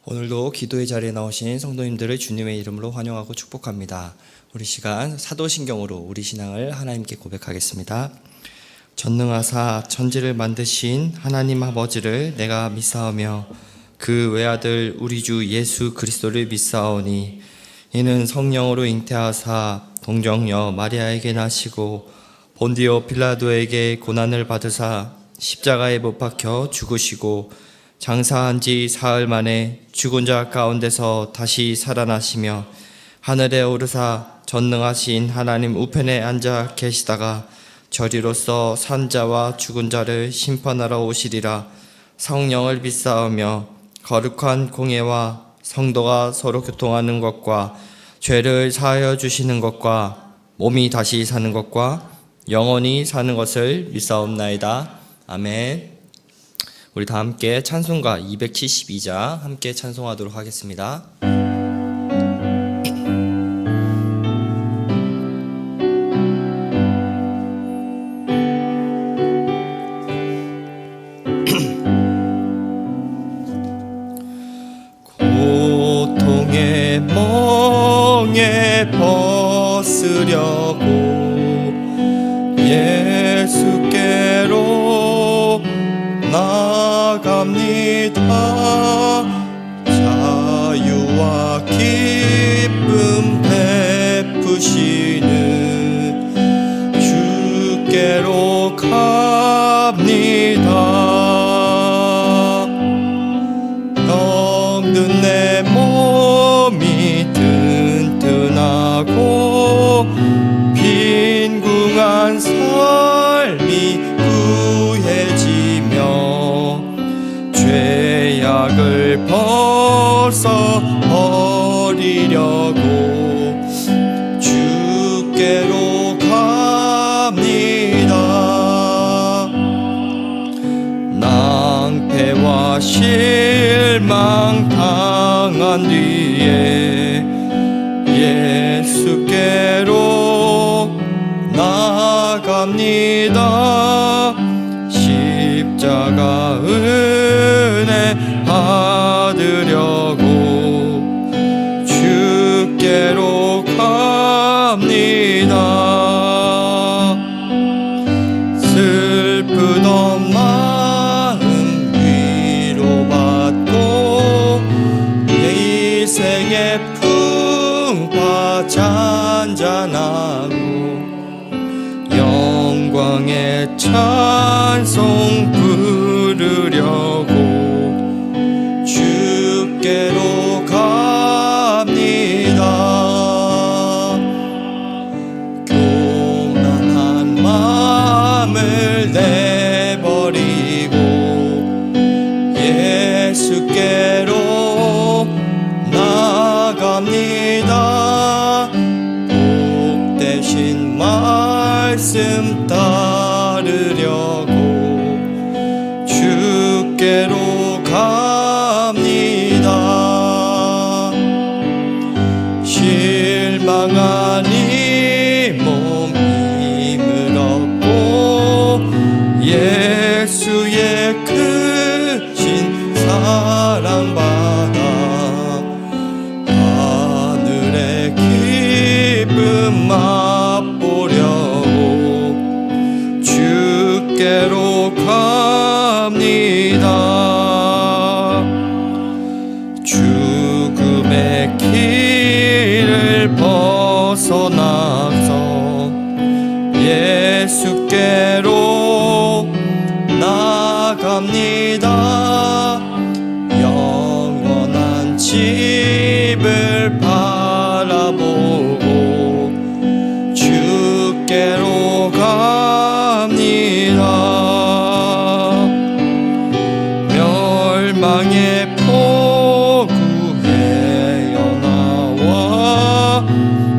오늘도 기도의 자리에 나오신 성도님들을 주님의 이름으로 환영하고 축복합니다. 우리 시간 사도신경으로 우리 신앙을 하나님께 고백하겠습니다. 전능하사 천지를 만드신 하나님 아버지를 내가 믿사오며 그 외아들 우리 주 예수 그리스도를 믿사오니 이는 성령으로 잉태하사 동정녀 마리아에게 나시고 본디오 빌라도에게 고난을 받으사 십자가에 못 박혀 죽으시고 장사한 지 사흘 만에 죽은 자 가운데서 다시 살아나시며 하늘에 오르사 전능하신 하나님 우편에 앉아 계시다가 저리로서 산 자와 죽은 자를 심판하러 오시리라. 성령을 믿사오며 거룩한 공예와 성도가 서로 교통하는 것과 죄를 사하여 주시는 것과 몸이 다시 사는 것과 영원히 사는 것을 믿사옵나이다. 아멘. 우리 다 함께 찬송가 272자 함께 찬송하도록 하겠습니다. 고통의 멍에 벗으려고 예수께로 나갑니다. 자유와 기쁨 베푸시는 주께로 갑니다. 병든 내 몸이 튼튼하고 빈궁한 삶이 죄악을 벗어버리려고 주께로 갑니다. 낭패와 실망 당한 뒤에 예수께로 나갑니다. 십자가 은혜 받으려고 주께로 갑니다. 슬프던 마음 위로받고 내 인생의 풍파 잔잔하고 영광의 찬송 부르려고 주께로 갑니다. 교만한 마음을 내버리고 예수께로 나갑니다. 복되신 말씀 따르려고 주께로 갑니다. 실망한 이 몸 힘을 얻고 예수의 크신 사랑받아 하늘의 기쁨 맛보려고 주께로 갑니다. 죽음의 길을 벗어나서 예수께로 나갑니다. 영원한 집을 바라보고 주께로 갑니다. 멸망의 포구에 연하와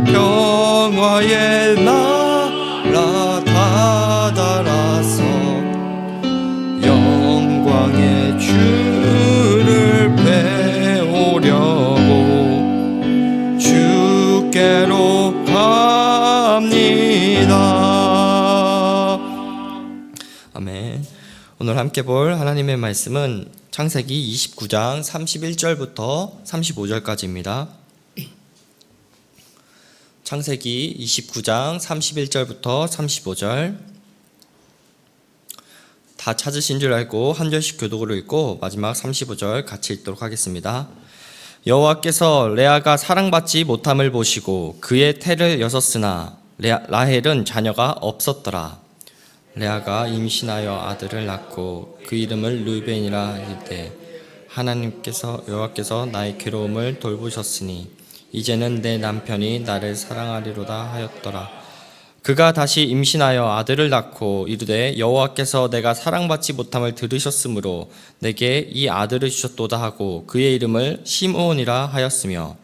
평화의 나라 다다라서 영광의 주를 배우려고 주께로 갑니다. 아멘. 오늘 함께 볼 하나님의 말씀은 창세기 29장 31절부터 35절까지입니다. 창세기 29장 31절부터 35절. 다 찾으신 줄 알고 한 절씩 교독으로 읽고 마지막 35절 같이 읽도록 하겠습니다. 여호와께서 레아가 사랑받지 못함을 보시고 그의 태를 여섰으나 라헬은 자녀가 없었더라. 레아가 임신하여 아들을 낳고 그 이름을 르우벤이라 이르되 여호와께서 나의 괴로움을 돌보셨으니 이제는 내 남편이 나를 사랑하리로다 하였더라. 그가 다시 임신하여 아들을 낳고 이르되 여호와께서 내가 사랑받지 못함을 들으셨으므로 내게 이 아들을 주셨도다 하고 그의 이름을 시므온이라 하였으며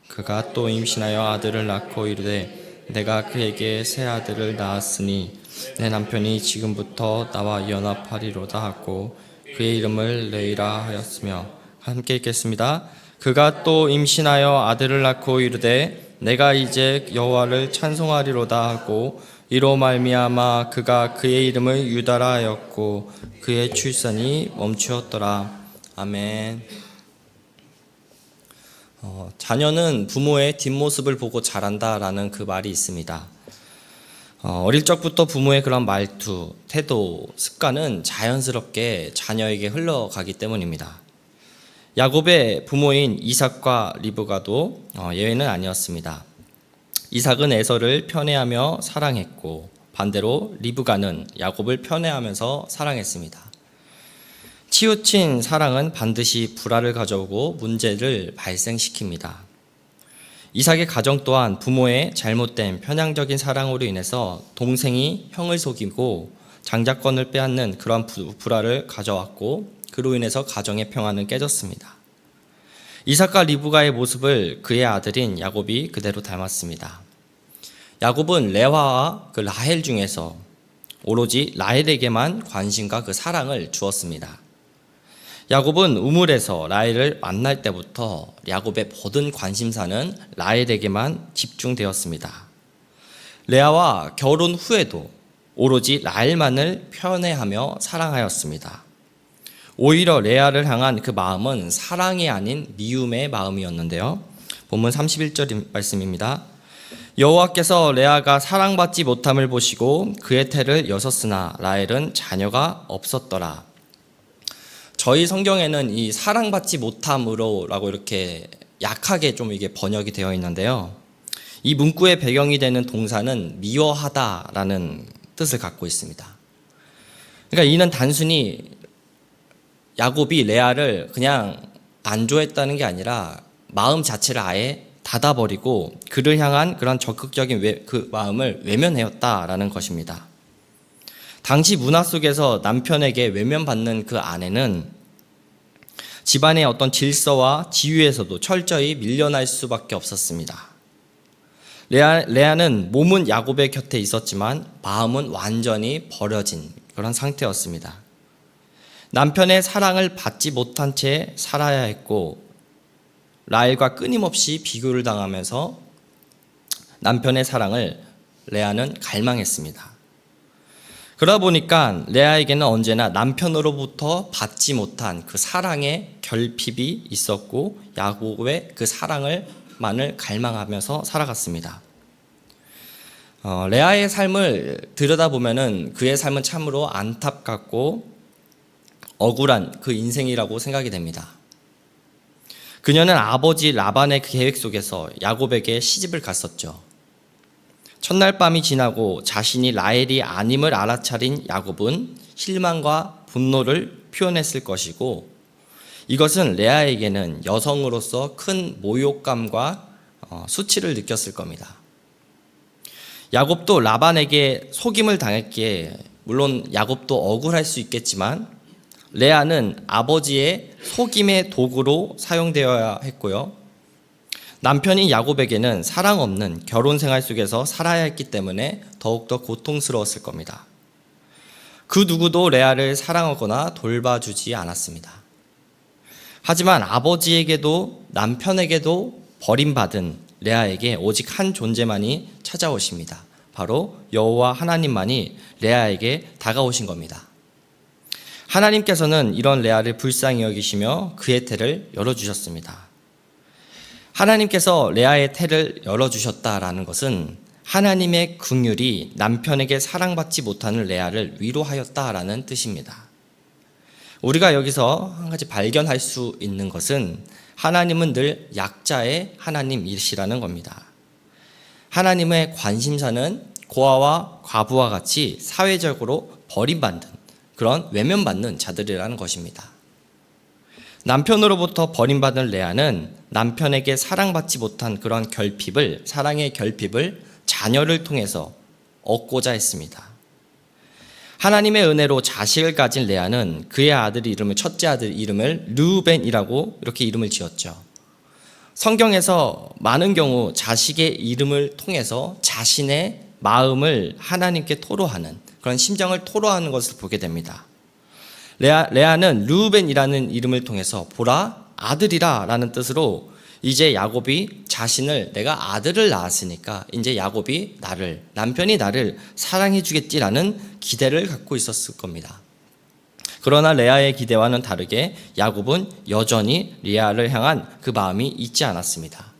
그가 또 임신하여 아들을 낳고 이르되 내가 그에게 새 아들을 낳았으니 내 남편이 지금부터 나와 연합하리로다 하고 그의 이름을 레이라 하였으며. 함께 읽겠습니다. 그가 또 임신하여 아들을 낳고 이르되 내가 이제 여호와를 찬송하리로다 하고 이로 말미암아 그가 그의 이름을 유다라 하였고 그의 출산이 멈추었더라. 아멘. 자녀는 부모의 뒷모습을 보고 자란다라는 그 말이 있습니다. 어릴 적부터 부모의 그런 말투, 태도, 습관은 자연스럽게 자녀에게 흘러가기 때문입니다. 야곱의 부모인 이삭과 리브가도 예외는 아니었습니다. 이삭은 에서를 편애하며 사랑했고 반대로 리브가는 야곱을 편애하면서 사랑했습니다. 치우친 사랑은 반드시 불화를 가져오고 문제를 발생시킵니다. 이삭의 가정 또한 부모의 잘못된 편향적인 사랑으로 인해서 동생이 형을 속이고 장자권을 빼앗는 그러한 불화를 가져왔고 그로 인해서 가정의 평화는 깨졌습니다. 이삭과 리브가의 모습을 그의 아들인 야곱이 그대로 닮았습니다. 야곱은 레아와 그 라헬 중에서 오로지 라헬에게만 관심과 그 사랑을 주었습니다. 야곱은 우물에서 라헬을 만날 때부터 야곱의 모든 관심사는 라헬에게만 집중되었습니다. 레아와 결혼 후에도 오로지 라헬만을 편애하며 사랑하였습니다. 오히려 레아를 향한 그 마음은 사랑이 아닌 미움의 마음이었는데요. 본문 31절 말씀입니다. 여호와께서 레아가 사랑받지 못함을 보시고 그의 태를 여섰으나 라헬은 자녀가 없었더라. 저희 성경에는 이 사랑받지 못함으로라고 이렇게 약하게 좀 이게 번역이 되어 있는데요. 이 문구의 배경이 되는 동사는 미워하다라는 뜻을 갖고 있습니다. 그러니까 이는 단순히 야곱이 레아를 그냥 안 좋아했다는 게 아니라 마음 자체를 아예 닫아버리고 그를 향한 그런 적극적인 그 마음을 외면하였다라는 것입니다. 당시 문화 속에서 남편에게 외면받는 그 아내는 집안의 어떤 질서와 지위에서도 철저히 밀려날 수밖에 없었습니다. 레아는 몸은 야곱의 곁에 있었지만 마음은 완전히 버려진 그런 상태였습니다. 남편의 사랑을 받지 못한 채 살아야 했고 라헬과 끊임없이 비교를 당하면서 남편의 사랑을 레아는 갈망했습니다. 그러다 보니까 레아에게는 언제나 남편으로부터 받지 못한 그 사랑의 결핍이 있었고 야곱의 그 사랑을만을 갈망하면서 살아갔습니다. 레아의 삶을 들여다보면은 그의 삶은 참으로 안타깝고 억울한 그 인생이라고 생각이 됩니다. 그녀는 아버지 라반의 계획 속에서 야곱에게 시집을 갔었죠. 첫날 밤이 지나고 자신이 라헬이 아님을 알아차린 야곱은 실망과 분노를 표현했을 것이고 이것은 레아에게는 여성으로서 큰 모욕감과 수치를 느꼈을 겁니다. 야곱도 라반에게 속임을 당했기에 물론 야곱도 억울할 수 있겠지만 레아는 아버지의 속임의 도구로 사용되어야 했고요. 남편인 야곱에게는 사랑 없는 결혼 생활 속에서 살아야 했기 때문에 더욱더 고통스러웠을 겁니다. 그 누구도 레아를 사랑하거나 돌봐주지 않았습니다. 하지만 아버지에게도 남편에게도 버림받은 레아에게 오직 한 존재만이 찾아오십니다. 바로 여호와 하나님만이 레아에게 다가오신 겁니다. 하나님께서는 이런 레아를 불쌍히 여기시며 그의 태를 열어주셨습니다. 하나님께서 레아의 태를 열어주셨다라는 것은 하나님의 긍휼이 남편에게 사랑받지 못하는 레아를 위로하였다라는 뜻입니다. 우리가 여기서 한 가지 발견할 수 있는 것은 하나님은 늘 약자의 하나님이시라는 겁니다. 하나님의 관심사는 고아와 과부와 같이 사회적으로 버림받는 그런 외면받는 자들이라는 것입니다. 남편으로부터 버림받은 레아는 남편에게 사랑받지 못한 그런 결핍을, 사랑의 결핍을 자녀를 통해서 얻고자 했습니다. 하나님의 은혜로 자식을 가진 레아는 그의 아들 이름을, 첫째 아들 이름을 르우벤이라고 이렇게 이름을 지었죠. 성경에서 많은 경우 자식의 이름을 통해서 자신의 마음을 하나님께 토로하는, 그런 심정을 토로하는 것을 보게 됩니다. 레아는 르우벤이라는 이름을 통해서 보라 아들이라 라는 뜻으로 이제 야곱이 자신을, 내가 아들을 낳았으니까 이제 야곱이 나를, 남편이 나를 사랑해 주겠지라는 기대를 갖고 있었을 겁니다. 그러나 레아의 기대와는 다르게 야곱은 여전히 레아를 향한 그 마음이 잊지 않았습니다.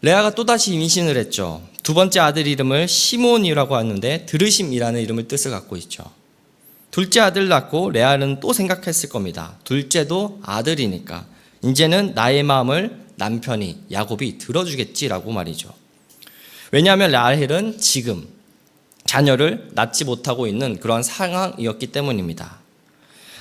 레아가 또다시 임신을 했죠. 두 번째 아들 이름을 시몬이라고 하는데 들으심이라는 이름을 뜻을 갖고 있죠. 둘째 아들 낳고 레아는 또 생각했을 겁니다. 둘째도 아들이니까 이제는 나의 마음을 남편이, 야곱이 들어주겠지라고 말이죠. 왜냐하면 라헬은 지금 자녀를 낳지 못하고 있는 그런 상황이었기 때문입니다.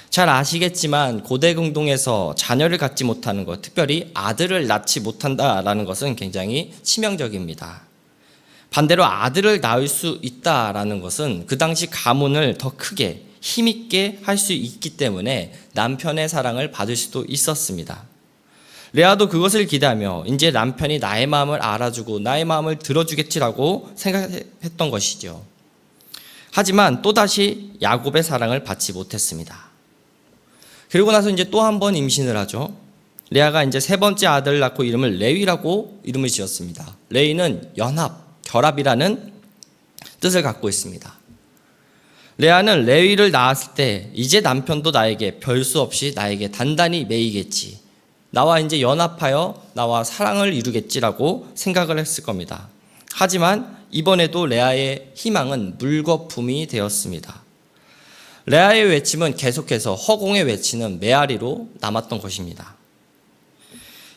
잘 아시겠지만 고대 궁동에서 자녀를 갖지 못하는 것, 특별히 아들을 낳지 못한다라는 것은 굉장히 치명적입니다. 반대로 아들을 낳을 수 있다라는 것은 그 당시 가문을 더 크게 힘있게 할 수 있기 때문에 남편의 사랑을 받을 수도 있었습니다. 레아도 그것을 기대하며 이제 남편이 나의 마음을 알아주고 나의 마음을 들어주겠지라고 생각했던 것이죠. 하지만 또다시 야곱의 사랑을 받지 못했습니다. 그리고 나서 이제 또 한 번 임신을 하죠. 레아가 이제 세 번째 아들을 낳고 이름을 레위라고 이름을 지었습니다. 레위는 연합, 결합이라는 뜻을 갖고 있습니다. 레아는 레위를 낳았을 때 이제 남편도 나에게 별수 없이 나에게 단단히 매이겠지, 나와 이제 연합하여 나와 사랑을 이루겠지라고 생각을 했을 겁니다. 하지만 이번에도 레아의 희망은 물거품이 되었습니다. 레아의 외침은 계속해서 허공에 외치는 메아리로 남았던 것입니다.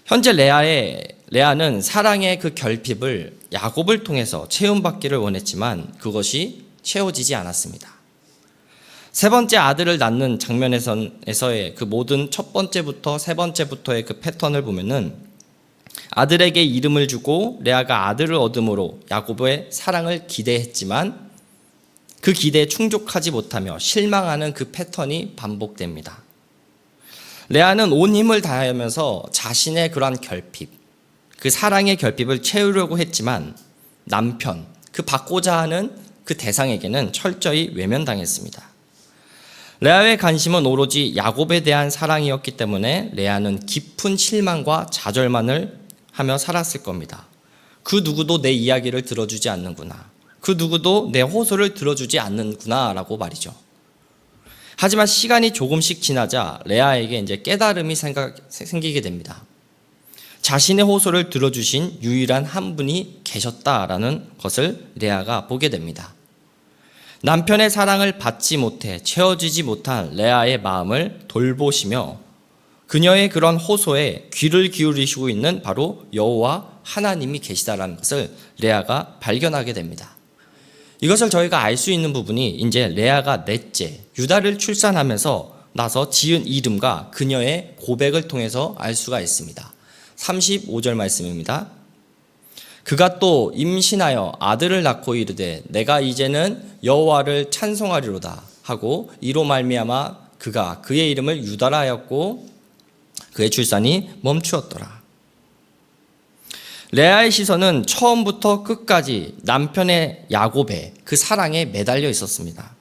현재 레아는 사랑의 그 결핍을 야곱을 통해서 채움받기를 원했지만 그것이 채워지지 않았습니다. 세 번째 아들을 낳는 장면에서의 그 모든 첫 번째부터 세 번째부터의 그 패턴을 보면은 아들에게 이름을 주고 레아가 아들을 얻음으로 야곱의 사랑을 기대했지만 그 기대에 충족하지 못하며 실망하는 그 패턴이 반복됩니다. 레아는 온 힘을 다하면서 자신의 그러한 결핍, 그 사랑의 결핍을 채우려고 했지만 남편, 그 받고자 하는 그 대상에게는 철저히 외면당했습니다. 레아의 관심은 오로지 야곱에 대한 사랑이었기 때문에 레아는 깊은 실망과 좌절만을 하며 살았을 겁니다. 그 누구도 내 이야기를 들어주지 않는구나, 그 누구도 내 호소를 들어주지 않는구나 라고 말이죠. 하지만 시간이 조금씩 지나자 레아에게 이제 깨달음이 생기게 됩니다. 자신의 호소를 들어주신 유일한 한 분이 계셨다라는 것을 레아가 보게 됩니다. 남편의 사랑을 받지 못해 채워지지 못한 레아의 마음을 돌보시며 그녀의 그런 호소에 귀를 기울이시고 있는 바로 여호와 하나님이 계시다라는 것을 레아가 발견하게 됩니다. 이것을 저희가 알 수 있는 부분이 이제 레아가 넷째 유다를 출산하면서 나서 지은 이름과 그녀의 고백을 통해서 알 수가 있습니다. 35절 말씀입니다. 그가 또 임신하여 아들을 낳고 이르되 내가 이제는 여호와를 찬송하리로다 하고 이로 말미암아 그가 그의 이름을 유다라 하였고 그의 출산이 멈추었더라. 레아의 시선은 처음부터 끝까지 남편의 야곱의 그 사랑에 매달려 있었습니다.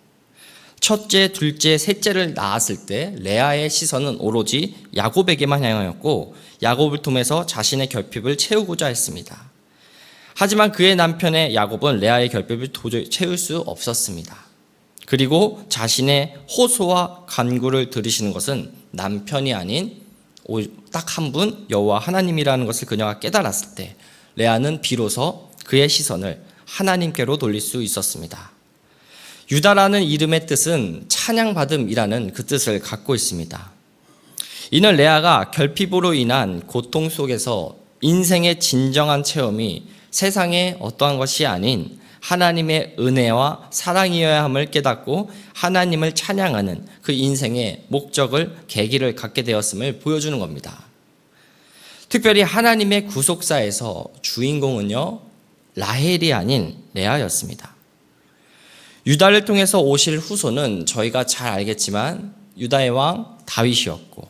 첫째, 둘째, 셋째를 낳았을 때 레아의 시선은 오로지 야곱에게만 향하였고 야곱을 통해서 자신의 결핍을 채우고자 했습니다. 하지만 그의 남편의 야곱은 레아의 결핍을 도저히 채울 수 없었습니다. 그리고 자신의 호소와 간구를 들으시는 것은 남편이 아닌 딱 한 분 여호와 하나님이라는 것을 그녀가 깨달았을 때 레아는 비로소 그의 시선을 하나님께로 돌릴 수 있었습니다. 유다라는 이름의 뜻은 찬양받음이라는 그 뜻을 갖고 있습니다. 이는 레아가 결핍으로 인한 고통 속에서 인생의 진정한 체험이 세상의 어떠한 것이 아닌 하나님의 은혜와 사랑이어야 함을 깨닫고 하나님을 찬양하는 그 인생의 목적을 계기를 갖게 되었음을 보여주는 겁니다. 특별히 하나님의 구속사에서 주인공은요, 라헬이 아닌 레아였습니다. 유다를 통해서 오실 후손은 저희가 잘 알겠지만 유다의 왕 다윗이었고,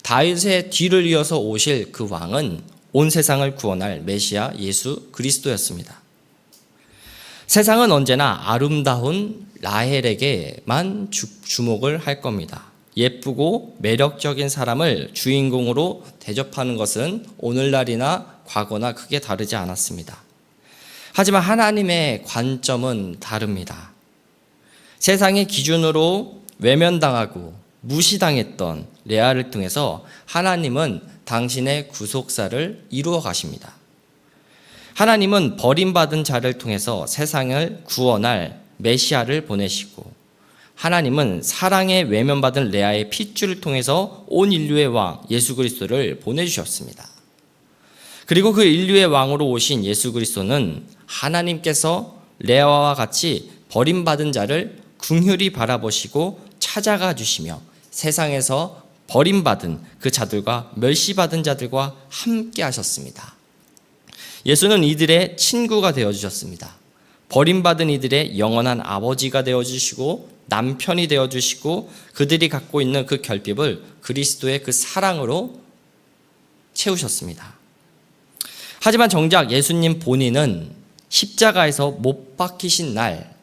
다윗의 뒤를 이어서 오실 그 왕은 온 세상을 구원할 메시아 예수 그리스도였습니다. 세상은 언제나 아름다운 라헬에게만 주목을 할 겁니다. 예쁘고 매력적인 사람을 주인공으로 대접하는 것은 오늘날이나 과거나 크게 다르지 않았습니다. 하지만 하나님의 관점은 다릅니다. 세상의 기준으로 외면당하고 무시당했던 레아를 통해서 하나님은 당신의 구속사를 이루어 가십니다. 하나님은 버림받은 자를 통해서 세상을 구원할 메시아를 보내시고, 하나님은 사랑에 외면받은 레아의 핏줄을 통해서 온 인류의 왕 예수 그리스도를 보내주셨습니다. 그리고 그 인류의 왕으로 오신 예수 그리스도는 하나님께서 레아와 같이 버림받은 자를 긍휼히 바라보시고 찾아가 주시며 세상에서 버림받은 그 자들과 멸시받은 자들과 함께 하셨습니다. 예수는 이들의 친구가 되어주셨습니다. 버림받은 이들의 영원한 아버지가 되어주시고 남편이 되어주시고 그들이 갖고 있는 그 결핍을 그리스도의 그 사랑으로 채우셨습니다. 하지만 정작 예수님 본인은 십자가에서 못 박히신 날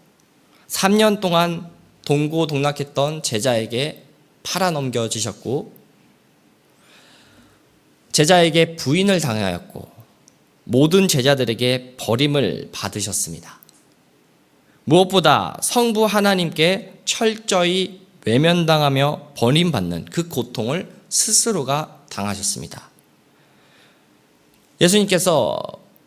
3년 동안 동고동락했던 제자에게 팔아넘겨지셨고 제자에게 부인을 당하였고 모든 제자들에게 버림을 받으셨습니다. 무엇보다 성부 하나님께 철저히 외면당하며 버림받는 그 고통을 스스로가 당하셨습니다. 예수님께서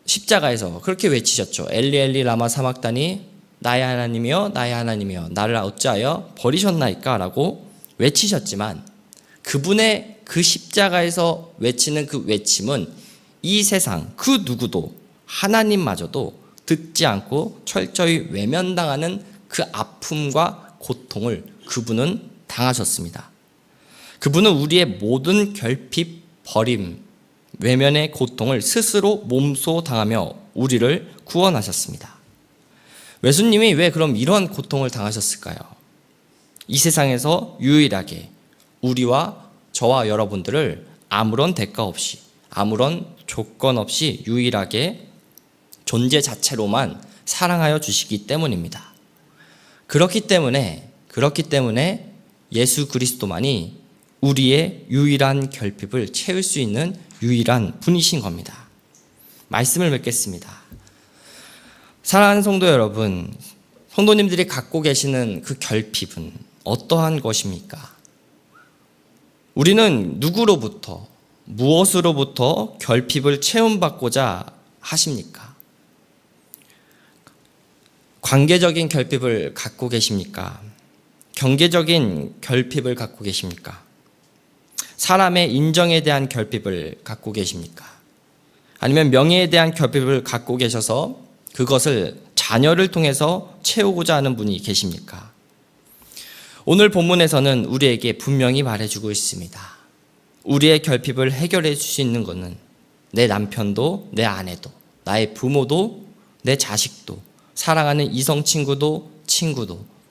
십자가에서 그렇게 외치셨죠. 엘리 엘리 라마 사막다니 나의 하나님이여 나의 하나님이여 나를 어찌하여 버리셨나이까 라고 외치셨지만 그분의 그 십자가에서 외치는 그 외침은 이 세상 그 누구도 하나님마저도 듣지 않고 철저히 외면당하는 그 아픔과 고통을 그분은 당하셨습니다. 그분은 우리의 모든 결핍, 버림, 외면의 고통을 스스로 몸소 당하며 우리를 구원하셨습니다. 예수님이 왜 그럼 이런 고통을 당하셨을까요? 이 세상에서 유일하게 우리와 저와 여러분들을 아무런 대가 없이 아무런 조건 없이 유일하게 존재 자체로만 사랑하여 주시기 때문입니다. 그렇기 때문에 예수 그리스도만이 우리의 유일한 결핍을 채울 수 있는 유일한 분이신 겁니다. 말씀을 맺겠습니다. 사랑하는 성도 여러분, 성도님들이 갖고 계시는 그 결핍은 어떠한 것입니까? 우리는 누구로부터, 무엇으로부터 결핍을 채움받고자 하십니까? 관계적인 결핍을 갖고 계십니까? 경제적인 결핍을 갖고 계십니까? 사람의 인정에 대한 결핍을 갖고 계십니까? 아니면 명예에 대한 결핍을 갖고 계셔서 그것을 자녀를 통해서 채우고자 하는 분이 계십니까? 오늘 본문에서는 우리에게 분명히 말해주고 있습니다. 우리의 결핍을 해결해 줄 수 있는 것은 내 남편도 내 아내도 나의 부모도 내 자식도 사랑하는 이성 친구도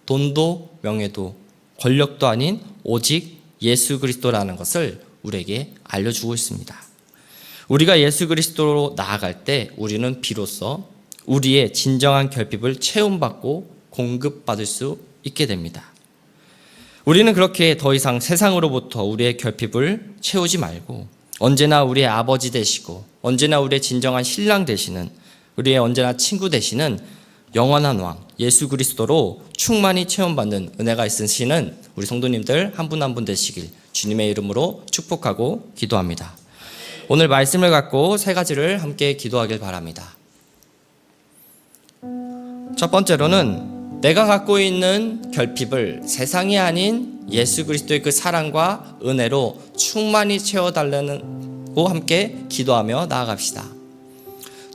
돈도 명예도 권력도 아닌 오직 예수 그리스도라는 것을 우리에게 알려주고 있습니다. 우리가 예수 그리스도로 나아갈 때 우리는 비로소 우리의 진정한 결핍을 채움받고 공급받을 수 있게 됩니다. 우리는 그렇게 더 이상 세상으로부터 우리의 결핍을 채우지 말고 언제나 우리의 아버지 되시고 언제나 우리의 진정한 신랑 되시는 우리의 언제나 친구 되시는 영원한 왕 예수 그리스도로 충만히 체험받는 은혜가 있으시는 우리 성도님들 한 분 한 분 되시길 주님의 이름으로 축복하고 기도합니다. 오늘 말씀을 갖고 세 가지를 함께 기도하길 바랍니다. 첫 번째로는 내가 갖고 있는 결핍을 세상이 아닌 예수 그리스도의 그 사랑과 은혜로 충만히 채워달라고 함께 기도하며 나아갑시다.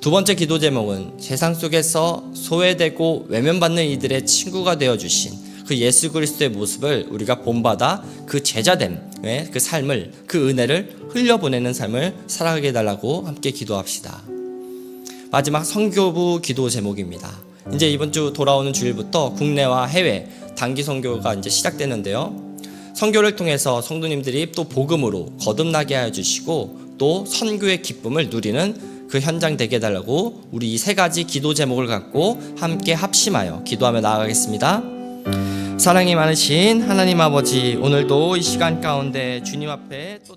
두 번째 기도 제목은 세상 속에서 소외되고 외면받는 이들의 친구가 되어주신 그 예수 그리스도의 모습을 우리가 본받아 그 제자됨의 그 삶을, 그 은혜를 흘려보내는 삶을 살아가게 해달라고 함께 기도합시다. 마지막 선교부 기도 제목입니다. 이제 이번 주 돌아오는 주일부터 국내와 해외 단기 선교가 이제 시작되는데요. 선교를 통해서 성도님들이 또 복음으로 거듭나게 하여 주시고 또 선교의 기쁨을 누리는 그 현장 되게 해달라고 우리 이 세 가지 기도 제목을 갖고 함께 합심하여 기도하며 나아가겠습니다. 사랑이 많으신 하나님 아버지, 오늘도 이 시간 가운데 주님 앞에 또